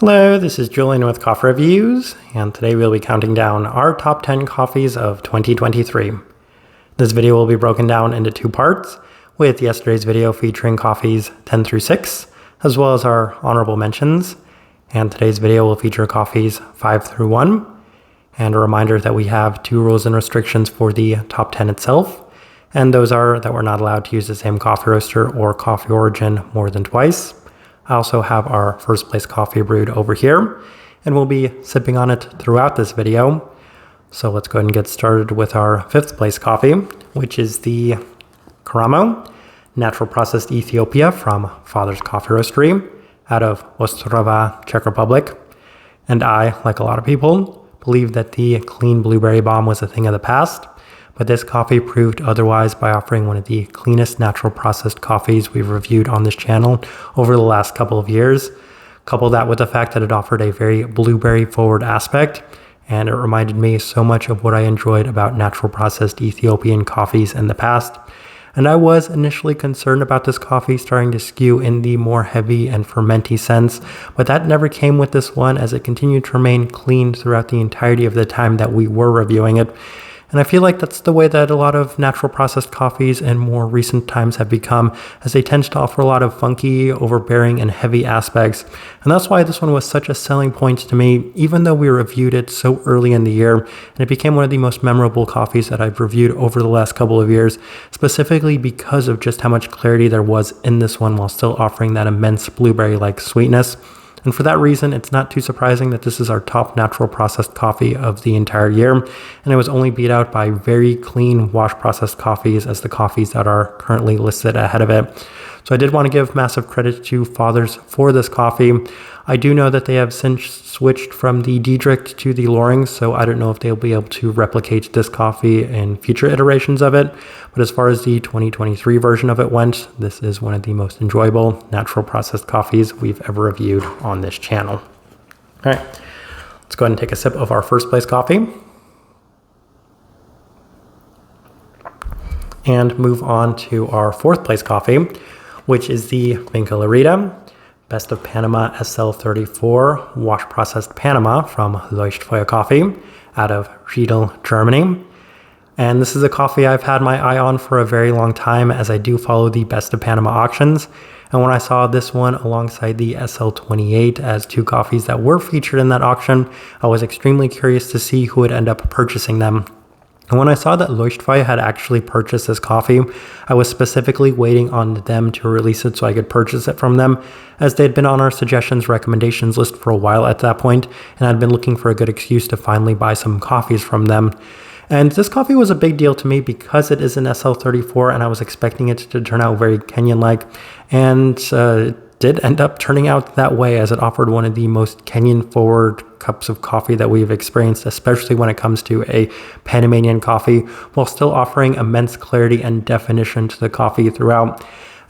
Hello, this is Julian with Coffee Reviews, and today we'll be counting down our top 10 coffees of 2023. This video will be broken down into two parts, with yesterday's video featuring coffees 10 through 6, as well as our honorable mentions, and today's video will feature coffees 5 through 1, and a reminder that we have two rules and restrictions for the top 10 itself, and those are that we're not allowed to use the same coffee roaster or coffee origin more than twice. I also have our first place coffee brewed over here, and we'll be sipping on it throughout this video. So let's go ahead and get started with our fifth place coffee, which is the Karamo Natural Processed Ethiopia from Father's Coffee Roastery out of Ostrava, Czech Republic. And I, like a lot of people, believe that the clean blueberry bomb was a thing of the past, but this coffee proved otherwise by offering one of the cleanest natural processed coffees we've reviewed on this channel over the last couple of years. Couple that with the fact that it offered a very blueberry forward aspect, and it reminded me so much of what I enjoyed about natural processed Ethiopian coffees in the past. And I was initially concerned about this coffee starting to skew in the more heavy and fermenty sense, but that never came with this one, as it continued to remain clean throughout the entirety of the time that we were reviewing it. And I feel like that's the way that a lot of natural processed coffees in more recent times have become, as they tend to offer a lot of funky, overbearing, and heavy aspects. And that's why this one was such a selling point to me, even though we reviewed it so early in the year. And it became one of the most memorable coffees that I've reviewed over the last couple of years, specifically because of just how much clarity there was in this one while still offering that immense blueberry-like sweetness. And for that reason, it's not too surprising that this is our top natural processed coffee of the entire year. And it was only beat out by very clean wash processed coffees as the coffees that are currently listed ahead of it. So I did want to give massive credit to Father's for this coffee. I do know that they have since switched from the Diedrich to the Loring, so I don't know if they'll be able to replicate this coffee in future iterations of it. But as far as the 2023 version of it went, this is one of the most enjoyable natural processed coffees we've ever reviewed on this channel. All right, let's go ahead and take a sip of our first place coffee and move on to our fourth place coffee, which is the Finca Larita Best of Panama SL34 Wash Processed Panama from Leuchtfeuer Coffee out of Riedel, Germany. And this is a coffee I've had my eye on for a very long time, as I do follow the Best of Panama auctions. And when I saw this one alongside the SL28 as two coffees that were featured in that auction, I was extremely curious to see who would end up purchasing them. And when I saw that Leuchtfeuer had actually purchased this coffee, I was specifically waiting on them to release it so I could purchase it from them, as they had been on our suggestions recommendations list for a while at that point, and I'd been looking for a good excuse to finally buy some coffees from them. And this coffee was a big deal to me because it is an SL34, and I was expecting it to turn out very Kenyan-like, and it did end up turning out that way, as it offered one of the most Kenyan-forward cups of coffee that we've experienced, especially when it comes to a Panamanian coffee, while still offering immense clarity and definition to the coffee throughout.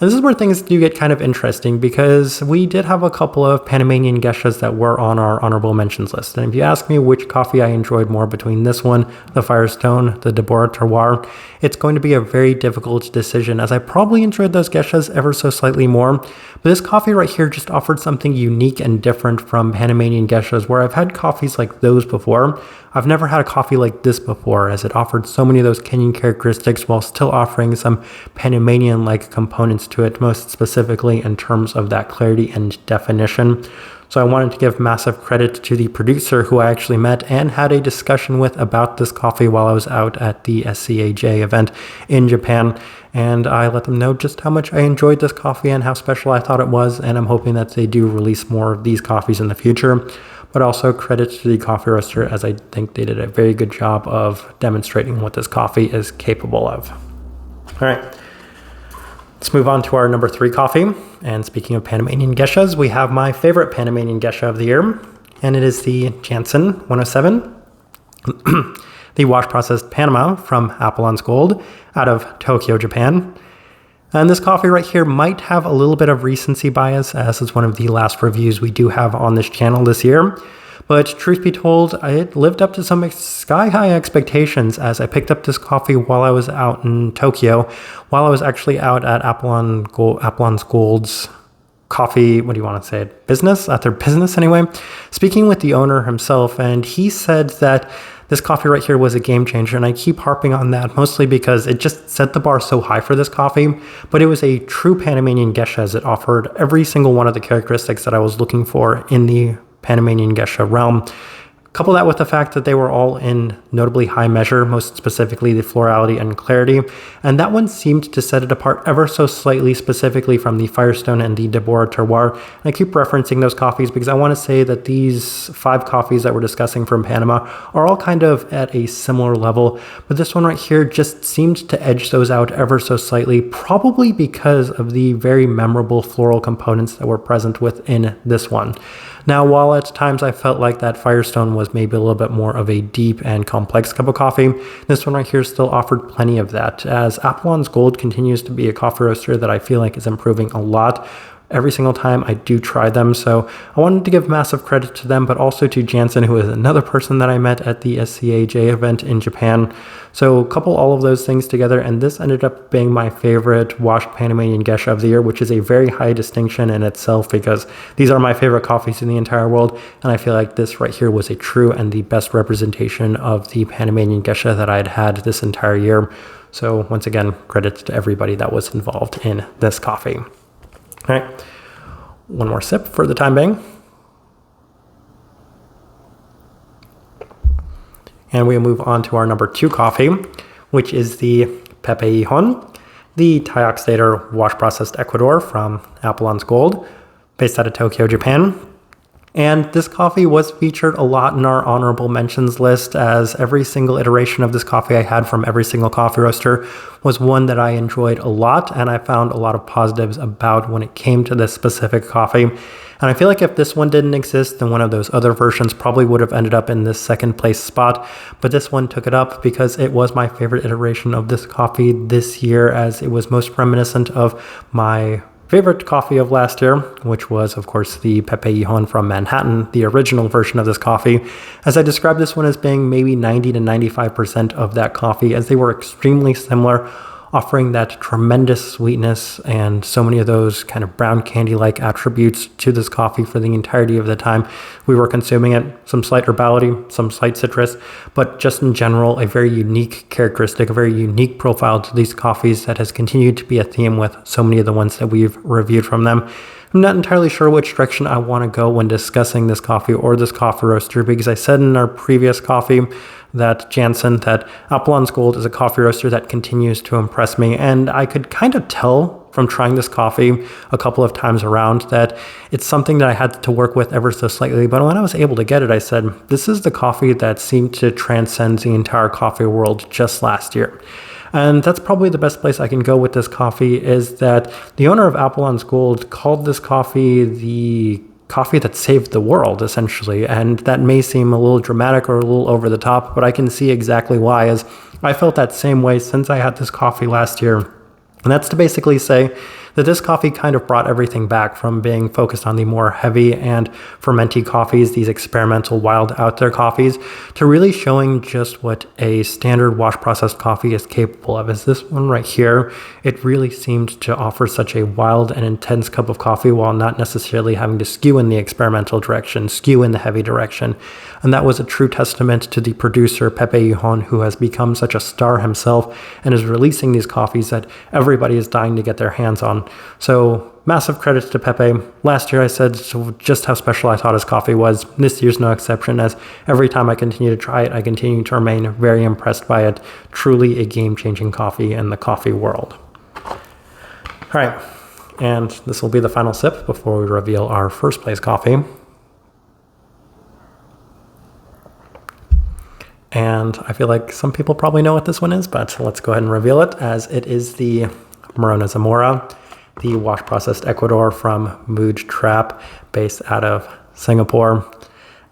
And this is where things do get kind of interesting, because we did have a couple of Panamanian geishas that were on our honorable mentions list. And if you ask me which coffee I enjoyed more between this one, the Firestone, the Deborah Terroir, it's going to be a very difficult decision, as I probably enjoyed those geishas ever so slightly more. But this coffee right here just offered something unique and different from Panamanian geishas, where I've had coffees like those before. I've never had a coffee like this before, as it offered so many of those Kenyan characteristics while still offering some Panamanian-like components to it, most specifically in terms of that clarity and definition. So I wanted to give massive credit to the producer, who I actually met and had a discussion with about this coffee while I was out at the SCAJ event in Japan. And I let them know just how much I enjoyed this coffee and how special I thought it was. And I'm hoping that they do release more of these coffees in the future. But also credit to the coffee roaster, as I think they did a very good job of demonstrating what this coffee is capable of. All right, let's move on to our number 3 coffee. And speaking of Panamanian geishas, we have my favorite Panamanian geisha of the year, and it is the Jansen 107, the wash processed Panama from Apollon's Gold out of Tokyo, Japan. And this coffee right here might have a little bit of recency bias, as it's one of the last reviews we do have on this channel this year. But truth be told, it lived up to some sky-high expectations, as I picked up this coffee while I was out in Tokyo, while I was actually out at Apollon's Gold's coffee, what do you want to say, business, at their business anyway, speaking with the owner himself, and he said that this coffee right here was a game changer, and I keep harping on that mostly because it just set the bar so high for this coffee, but it was a true Panamanian geisha as it offered every single one of the characteristics that I was looking for in the Panamanian geisha realm. Couple that with the fact that they were all in notably high measure, most specifically the florality and clarity, and that one seemed to set it apart ever so slightly, specifically from the Firestone and the Deborah Terroir. And I keep referencing those coffees because I want to say that these 5 coffees that we're discussing from Panama are all kind of at a similar level, but this one right here just seemed to edge those out ever so slightly, probably because of the very memorable floral components that were present within this one. Now, while at times I felt like that Firestone was maybe a little bit more of a deep and complex cup of coffee, this one right here still offered plenty of that, as Apollon's Gold continues to be a coffee roaster that I feel like is improving a lot every single time I do try them. So I wanted to give massive credit to them, but also to Jansen, who is another person that I met at the SCAJ event in Japan. So couple all of those things together, and this ended up being my favorite washed Panamanian geisha of the year, which is a very high distinction in itself because these are my favorite coffees in the entire world, and I feel like this right here was a true and the best representation of the Panamanian geisha that I'd had this entire year. So once again, credits to everybody that was involved in this coffee. All right, one more sip for the time being. And we move on to our number 2 coffee, which is the Pepe Hijón, the Thai oxidator wash processed Ecuador from Apollon's Gold, based out of Tokyo, Japan. And this coffee was featured a lot in our honorable mentions list, as every single iteration of this coffee I had from every single coffee roaster was one that I enjoyed a lot, and I found a lot of positives about when it came to this specific coffee. And I feel like if this one didn't exist, then one of those other versions probably would have ended up in this second place spot. But this one took it up because it was my favorite iteration of this coffee this year, as it was most reminiscent of my favorite coffee of last year, which was, of course, the Pepe Hijón from Manhattan, the original version of this coffee, as I described this one as being maybe 90 to 95% of that coffee, as they were extremely similar, offering that tremendous sweetness and so many of those kind of brown candy-like attributes to this coffee for the entirety of the time we were consuming it. Some slight herbality, some slight citrus, but just in general, a very unique characteristic, a very unique profile to these coffees that has continued to be a theme with so many of the ones that we've reviewed from them. I'm not entirely sure which direction I want to go when discussing this coffee or this coffee roaster, because I said in our previous coffee that Jansen, that Apollon's Gold is a coffee roaster that continues to impress me, and I could kind of tell from trying this coffee a couple of times around that it's something that I had to work with ever so slightly. But when I was able to get it, I said, this is the coffee that seemed to transcend the entire coffee world just last year. And that's probably the best place I can go with this coffee, is that the owner of Apollon's Gold called this coffee the coffee that saved the world, essentially. And that may seem a little dramatic or a little over the top, but I can see exactly why, as I felt that same way since I had this coffee last year. And that's to basically say that this coffee kind of brought everything back from being focused on the more heavy and fermenty coffees, these experimental wild out there coffees, to really showing just what a standard wash processed coffee is capable of. As this one right here, it really seemed to offer such a wild and intense cup of coffee while not necessarily having to skew in the experimental direction, skew in the heavy direction. And that was a true testament to the producer Pepe Hijón, who has become such a star himself and is releasing these coffees that everybody is dying to get their hands on. So massive credits to Pepe. Last year I said just how special I thought his coffee was. This year's no exception, as every time I continue to try it, I continue to remain very impressed by it. Truly a game-changing coffee in the coffee world. All right, and this will be the final sip before we reveal our first place coffee. And I feel like some people probably know what this one is, but let's go ahead and reveal it, as it is the Morona Zamora, the wash processed Ecuador from Mood Trap, based out of Singapore.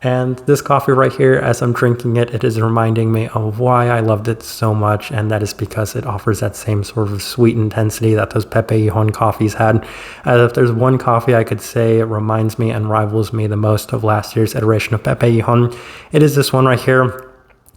And this coffee right here, as I'm drinking it, it is reminding me of why I loved it so much, and that is because it offers that same sort of sweet intensity that those Pepe Hijón coffees had. As if there's one coffee I could say it reminds me and rivals me the most of last year's iteration of Pepe Hijón, it is this one right here.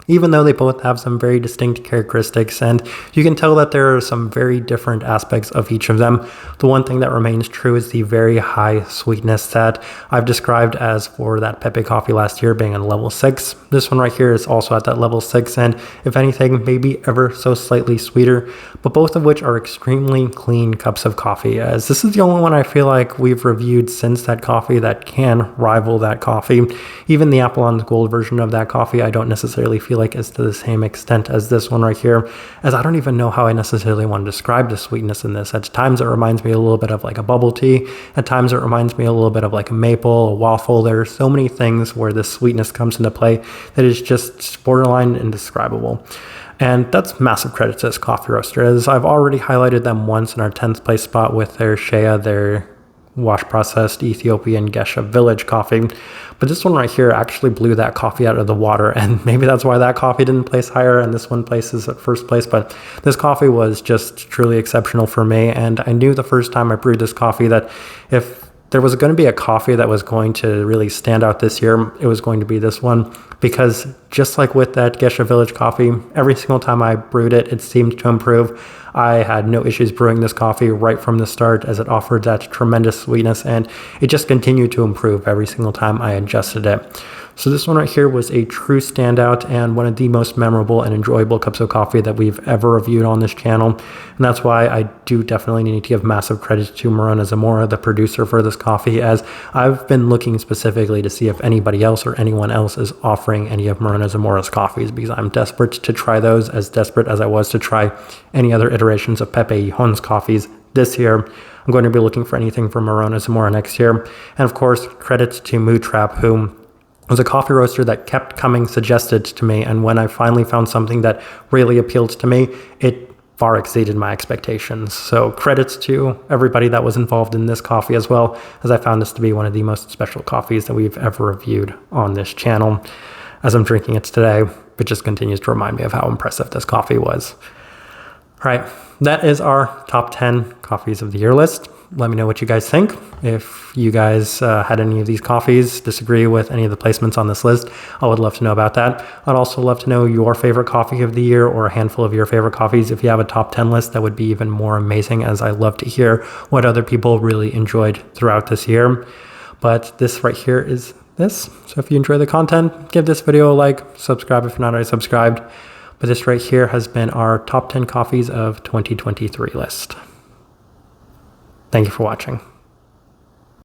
even though they both have some very distinct characteristics, and you can tell that there are some very different aspects of each of them. The one thing that remains true is the very high sweetness that I've described as for that Pepe coffee last year being on level 6. This one right here is also at that level 6, and if anything, maybe ever so slightly sweeter, but both of which are extremely clean cups of coffee, as this is the only one I feel like we've reviewed since that coffee that can rival that coffee. Even the Apollon's Gold version of that coffee, I don't necessarily feel like it's to the same extent as this one right here, as I don't even know how I necessarily want to describe the sweetness in this. At times it reminds me a little bit of like a bubble tea. At times it reminds me a little bit of like a maple, a waffle. There are so many things where the sweetness comes into play that is just borderline indescribable. And that's massive credit to this coffee roaster, as I've already highlighted them once in our 10th place spot with their Shea, their wash processed Ethiopian Gesha Village coffee. But this one right here actually blew that coffee out of the water, and maybe that's why that coffee didn't place higher and this one places at first place. But this coffee was just truly exceptional for me, and I knew the first time I brewed this coffee that if there was going to be a coffee that was going to really stand out this year, it was going to be this one, because just like with that Gesha Village coffee, every single time I brewed it, it seemed to improve. I had no issues brewing this coffee right from the start, as it offered that tremendous sweetness, and it just continued to improve every single time I adjusted it. So this one right here was a true standout and one of the most memorable and enjoyable cups of coffee that we've ever reviewed on this channel. And that's why I do definitely need to give massive credit to Morona Zamora, the producer for this coffee, as I've been looking specifically to see if anybody else or anyone else is offering any of Morona Zamora's coffees, because I'm desperate to try those, as desperate as I was to try any other iterations of Pepe Hijón's coffees this year. I'm going to be looking for anything from Morona Zamora next year. And of course, credits to Mood Trap, who was a coffee roaster that kept coming suggested to me, and when I finally found something that really appealed to me, it far exceeded my expectations. So credits to everybody that was involved in this coffee, as well as I found this to be one of the most special coffees that we've ever reviewed on this channel. As I'm drinking it today, it just continues to remind me of how impressive this coffee was. All right, that is our top 10 coffees of the year list. Let me know what you guys think. If you guys had any of these coffees, disagree with any of the placements on this list, I would love to know about that. I'd also love to know your favorite coffee of the year, or a handful of your favorite coffees. If you have a top 10 list, that would be even more amazing, as I love to hear what other people really enjoyed throughout this year. But this right here is this. So if you enjoy the content, give this video a like, subscribe if you're not already subscribed. But this right here has been our top 10 coffees of 2023 list. Thank you for watching.